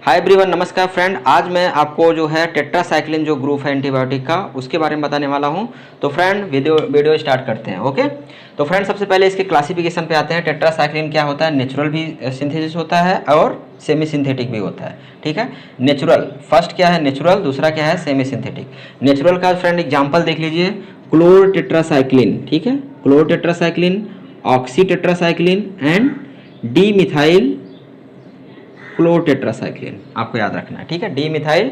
Hi everyone, नमस्कार friend. आज मैं आपको जो है टेट्रासाइक्लिन जो ग्रुप है एंटीबायोटिक का उसके बारे में बताने वाला हूं। तो फ्रेंड वीडियो स्टार्ट करते हैं। ओके, तो फ्रेंड सबसे पहले इसके क्लासिफिकेशन पे आते हैं। टेट्रासाइक्लिन क्या होता है? नेचुरल भी सिंथेसिस होता है और सेमी सिंथेटिक भी होता है। ठीक है, नेचुरल फर्स्ट क्या है? नेचुरल। दूसरा क्या है? Semi synthetic. नेचुरल का फ्रेंड एग्जाम्पल देख लीजिए, क्लोर टेट्रासाइक्लिन। ठीक है, chlortetracycline, oxytetracycline and demethylchlortetracycline, आपको याद रखना है। ठीक है, डी मिथाइल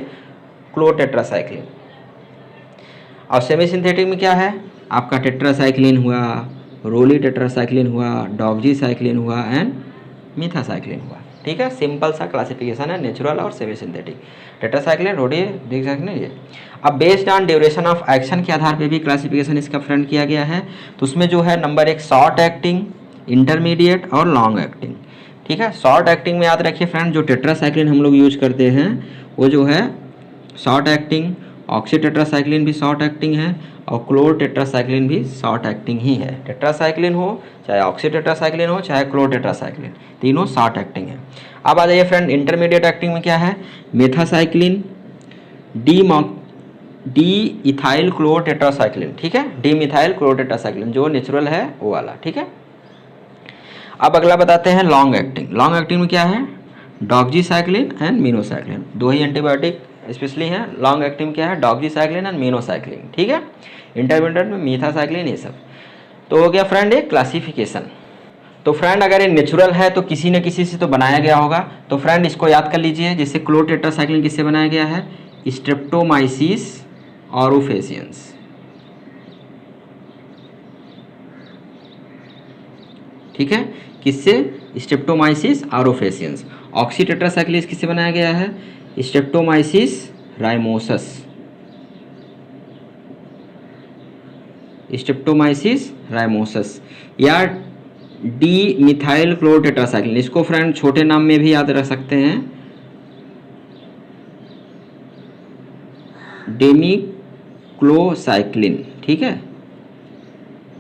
क्लोरटेट्रासाइक्लिन। और सेमी सिंथेटिक में क्या है? आपका टेट्रासाइक्लिन हुआ, रोली टेट्रासाइक्लिन हुआ, डॉक्जीसाइक्लिन हुआ एंड मीथासाइक्लिन हुआ। ठीक है, सिंपल सा क्लासिफिकेशन है नेचुरल और सेमी सिंथेटिक। टेट्रासाइक्लिन, रोडी, देख सकते हैं ये। अब based on duration of action के आधार पे भी क्लासिफिकेशन इसका फ्रेंड किया गया है। तो उसमें जो है नंबर 1 शॉर्ट एक्टिंग, इंटरमीडिएट और लॉन्ग एक्टिंग। ठीक है, शॉर्ट एक्टिंग में याद रखिए फ्रेंड, जो टेट्रासाइक्लिन हम लोग यूज करते हैं वो जो है शॉर्ट एक्टिंग, ऑक्सी टेट्रासाइक्लिन भी शॉर्ट एक्टिंग है और क्लोर टेट्रासाइक्लिन भी शॉर्ट एक्टिंग ही है। टेट्रासाइक्लिन हो चाहे ऑक्सी टेट्रासाइक्लिन हो चाहे क्लोर टेट्रासाइक्लिन, तीनों शॉर्ट एक्टिंग है। अब आ जाइए फ्रेंड, इंटरमीडिएट एक्टिंग में क्या है? मेथासाइक्लिन, डी इथाइल क्लोर टेट्रासाइक्लिन। ठीक है, डी मिथाइल क्लोर टेट्रासाइक्लिन जो नेचुरल है वो वाला। ठीक है, अब अगला बताते हैं लॉन्ग एक्टिंग। लॉन्ग एक्टिंग में क्या है? डॉक्जीसाइक्लिन एंड मीनोसाइक्लिन, दो ही एंटीबायोटिक स्पेशली हैं। लॉन्ग एक्टिंग क्या है? डॉक्जीसाइक्लिन एंड मीनोसाइक्लिन। ठीक है, इंटरमीडिएट में मीथासाइक्लिन, ये सब। तो हो गया फ्रेंड एक क्लासिफिकेशन। तो फ्रेंड अगर ये नेचुरल है तो किसी न किसी से तो बनाया गया होगा। तो फ्रेंड इसको याद कर लीजिए, जैसे क्लोर टेट्रासाइक्लिन किससे बनाया गया है? स्ट्रेप्टोमाइसिस ऑरोफेसियंस। ठीक है, किससे? स्ट्रेप्टोमाइसिस ऑरोफेसियंस। ऑक्सी टेट्रासाइक्लिन किससे बनाया गया है? स्ट्रेप्टोमाइसिस राइमोसस। स्ट्रेप्टोमाइसिस राइमोसस या डी मिथाइल क्लोर टेट्रासाइक्लिन, इसको फ्रेंड छोटे नाम में भी याद रख सकते हैं, डेमिक्लोसाइक्लिन। ठीक है,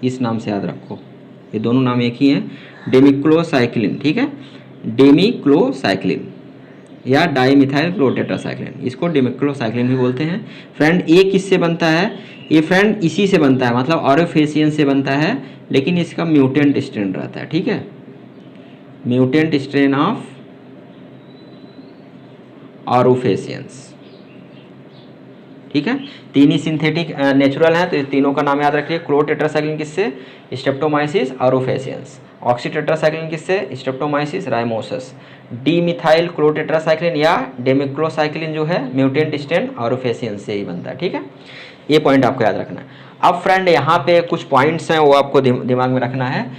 इस नाम से याद रखो, ये दोनों नाम एक ही हैं, डेमिक्लोसाइक्लिन। ठीक है, डेमिक्लोसाइक्लिन या डाईमिथाइल क्लोरटेट्रासाइक्लिन, इसको डेमिक्लोसाइक्लिन भी बोलते हैं। फ्रेंड ये किससे बनता है? ये फ्रेंड इसी से बनता है, मतलब ऑरोफेसियन से बनता है, लेकिन इसका म्यूटेंट स्ट्रेन रहता है। ठीक है, म्यूटेंट स्ट्रेन ऑफ ऑरोफेसियंस। ठीक है, तीन ही सिंथेटिक नेचुरल हैं, तो तीनों का नाम याद रखिए। क्लोर टेट्रासाइक्लिन किससे? स्ट्रेप्टोमाइसिस ऑरोफेसियंस। ऑक्सी टेट्रासाइक्लिन किससे? स्ट्रेप्टोमाइसिस राइमोसस। डी मिथाइल क्लोर टेट्रासाइक्लिन या डेमिक्लोसाइक्लिन जो है म्यूटेंट स्ट्रेन ऑरोफेसियंस से ही बनता है। ठीक है, ये पॉइंट आपको याद रखना है। अब फ्रेंड यहाँ पे कुछ पॉइंट्स हैं वो आपको दिमाग में रखना है।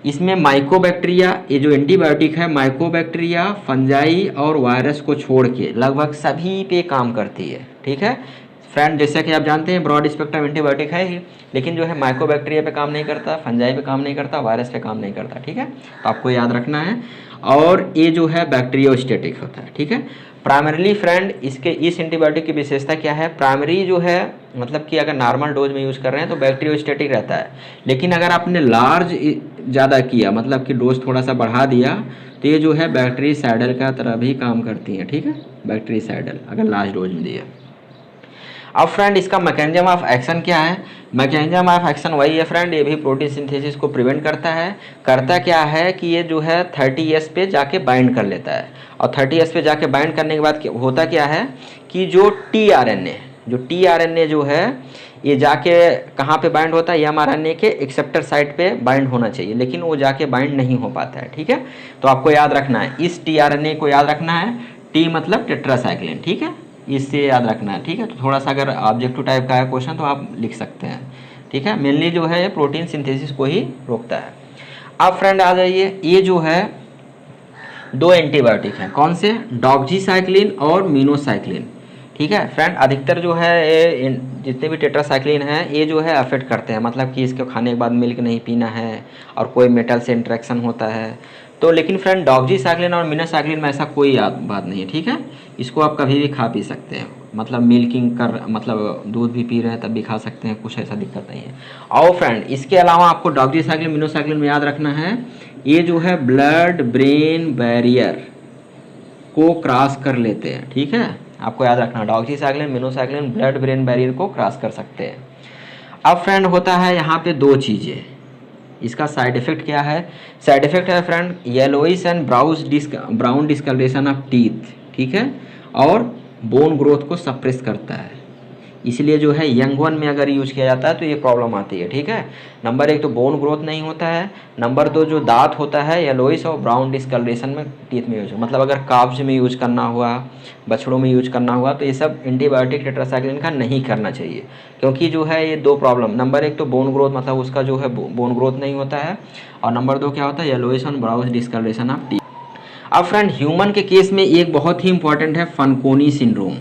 इसमें माइकोबैक्टीरिया, ये जो एंटीबायोटिक है, माइकोबैक्टीरिया, फंजाई और वायरस को छोड़ के लगभग सभी पे काम करती है। ठीक है फ्रेंड, जैसा कि आप जानते हैं ब्रॉड स्पेक्ट्रम एंटीबायोटिक है ही, लेकिन जो है माइकोबैक्टीरिया पे काम नहीं करता, फंजाई पे काम नहीं करता, वायरस पे काम नहीं करता। ठीक है, तो आपको याद रखना है। और ये जो है बैक्टीरियोस्टेटिक होता है। ठीक है, प्राइमरीली फ्रेंड इसके इस एंटीबायोटिक की विशेषता क्या है? प्राइमरी जो है मतलब कि अगर नॉर्मल डोज में यूज़ कर रहे हैं तो बैक्टीरियोस्टेटिक रहता है, लेकिन अगर आपने लार्ज ज़्यादा किया, मतलब कि डोज थोड़ा सा बढ़ा दिया, तो ये जो है बैक्टीरिसाइडल का तरह भी काम करती है। ठीक है, बैक्टीरिसाइडल अगर लार्ज डोज में दिया। अब फ्रेंड इसका मैकेनिज्म ऑफ एक्शन क्या है? मैकेनिज्म ऑफ एक्शन वही है फ्रेंड, ये भी प्रोटीन सिंथेसिस को प्रिवेंट करता है। करता क्या है कि ये जो है 30S पे जाके बाइंड कर लेता है, और 30S पे जाके बाइंड करने के बाद होता क्या है कि जो tRNA जो है ये जाके कहाँ पे बाइंड होता है? mRNA के एक्सेप्टर साइट पे बाइंड होना चाहिए, लेकिन वो जाके बाइंड नहीं हो पाता है। ठीक है, तो आपको याद रखना है, इस tRNA को याद रखना है। टी मतलब टेट्रासाइक्लिन। ठीक है, इससे याद रखना है। ठीक है, तो थोड़ा सा अगर ऑब्जेक्टिव टाइप का है क्वेश्चन तो आप लिख सकते हैं। ठीक है, मेनली जो है प्रोटीन सिंथेसिस को ही रोकता है। अब फ्रेंड आ जाइए, ये जो है दो एंटीबायोटिक हैं, कौन से? डॉक्जीसाइक्लिन और मीनोसाइक्लिन। ठीक है फ्रेंड, अधिकतर जो है ये जितने भी टेट्रासाइक्लिन हैं ये जो है अफेक्ट करते हैं, मतलब कि इसको खाने के बाद मिल्क नहीं पीना है और कोई मेटल से इंटरेक्शन होता है। तो लेकिन फ्रेंड डॉक्जीसाइक्लिन और मीनोसाइक्लिन में ऐसा कोई बात नहीं है। ठीक है, इसको आप कभी भी खा पी सकते हैं, मतलब मिल्किंग कर मतलब दूध भी पी रहे हैं तब भी खा सकते हैं, कुछ ऐसा दिक्कत नहीं है। और फ्रेंड इसके अलावा आपको डॉक्जीसाइक्लिन मीनोसाइक्लिन में याद रखना है, ये जो है ब्लड ब्रेन बैरियर को क्रॉस कर लेते हैं, ठीक है, आपको याद रखना, doxycycline minocycline blood brain barrier को क्रॉस कर सकते हैं। अब फ्रेंड होता है यहाँ पे दो चीज़ें, इसका साइड इफेक्ट क्या है? साइड इफेक्ट है friend yellowish and brown discolouration of teeth, ठीक है, और बोन ग्रोथ को सप्रेस करता है, इसलिए जो है यंग वन में अगर यूज किया जाता है तो ये प्रॉब्लम आती है, ठीक है। नंबर एक तो बोन ग्रोथ नहीं होता है, नंबर दो जो दांत होता है येलोइश और ब्राउन डिस्कलरेशन में टीथ में यूज, मतलब अगर काब्ज में यूज करना हुआ, बछड़ों में यूज करना हुआ तो ये सब एंटीबायोटिक टेट्रासाइक्लिन का नहीं करना चाहिए, क्योंकि जो है ये दो प्रॉब्लम, नंबर एक तो बोन ग्रोथ मतलब उसका जो है बोन ग्रोथ नहीं होता है, और नंबर दो क्या होता है येलोइश और ब्राउन डिस्कलरेशन ऑफ टीथ। अब फ्रेंड ह्यूमन के केस में एक बहुत ही इंपॉर्टेंट है फनकोनी सिंड्रोम,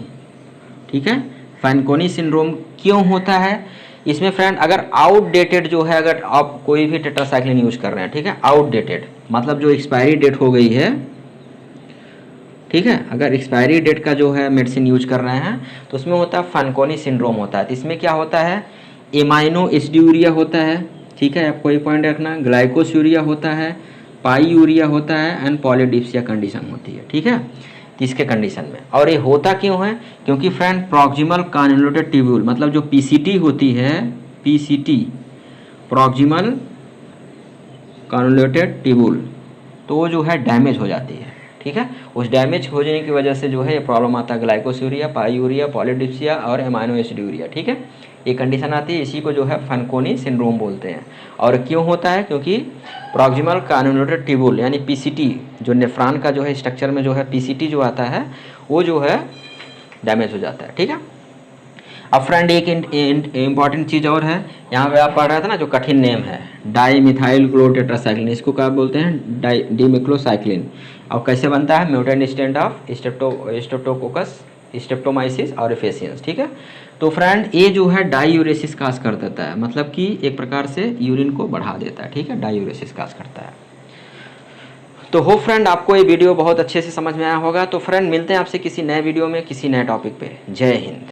ठीक है। फैनकोनी सिंड्रोम क्यों होता है? इसमें फ्रेंड अगर आउटडेटेड जो है, अगर आप कोई भी टेट्रासाइक्लिन यूज कर रहे हैं, ठीक है, आउटडेटेड मतलब जो एक्सपायरी डेट हो गई है, ठीक है, अगर एक्सपायरी डेट का जो है मेडिसिन यूज कर रहे हैं तो उसमें होता है फैनकोनी सिंड्रोम होता है। तो इसमें क्या होता है, एमाइनो एसिड्यूरिया होता है, ठीक है, आपको ये पॉइंट रखना, ग्लाइकोस्यूरिया होता है, पाईयूरिया होता है एंड पॉलीडिप्सिया कंडीशन होती है, ठीक है, इसके कंडीशन में। और ये होता क्यों है? क्योंकि फ्रेंड प्रॉक्सिमल कन्वोल्यूटेड ट्यूब्यूल मतलब जो पीसीटी होती है, पीसीटी प्रॉक्सिमल कन्वोल्यूटेड ट्यूब्यूल, तो वो जो है डैमेज हो जाती है, ठीक है। उस डैमेज हो जाने की वजह से जो है ये प्रॉब्लम आता है, ग्लाइकोस्यूरिया, पाईयूरिया, पॉलीडिप्सिया और एमाइनो एसिड्यूरिया, ठीक है, ये कंडीशन आती है, इसी को जो है फैनकोनी सिंड्रोम बोलते हैं। और क्यों होता है? क्योंकि प्रॉक्सिमल कन्वोल्यूटेड ट्यूब्यूल यानी पीसीटी जो नेफ्रॉन का जो है स्ट्रक्चर में जो है पीसीटी जो आता है वो जो है डैमेज हो जाता है, ठीक है। अब फ्रेंड एक इम्पॉर्टेंट चीज़ और है, यहाँ पे आप पढ़ रहे थे ना जो कठिन नेम है डाईमिथाइल क्लोरोटेट्रासाइक्लिन, इसको क्या बोलते हैं? डिमेक्लोसाइक्लिन। और कैसे बनता है? Mutant strain of streptococcus streptomyces aureofaciens, ठीक है। तो फ्रेंड ये जो है डाईयूरेसिस काज कर देता है, मतलब कि एक प्रकार से यूरिन को बढ़ा देता है, ठीक है, डाईयूरेसिस काज करता है। तो हो फ्रेंड आपको ये वीडियो बहुत अच्छे से समझ में आया होगा। तो फ्रेंड मिलते हैं आपसे किसी नए वीडियो में किसी नए टॉपिक पे। जय हिंद।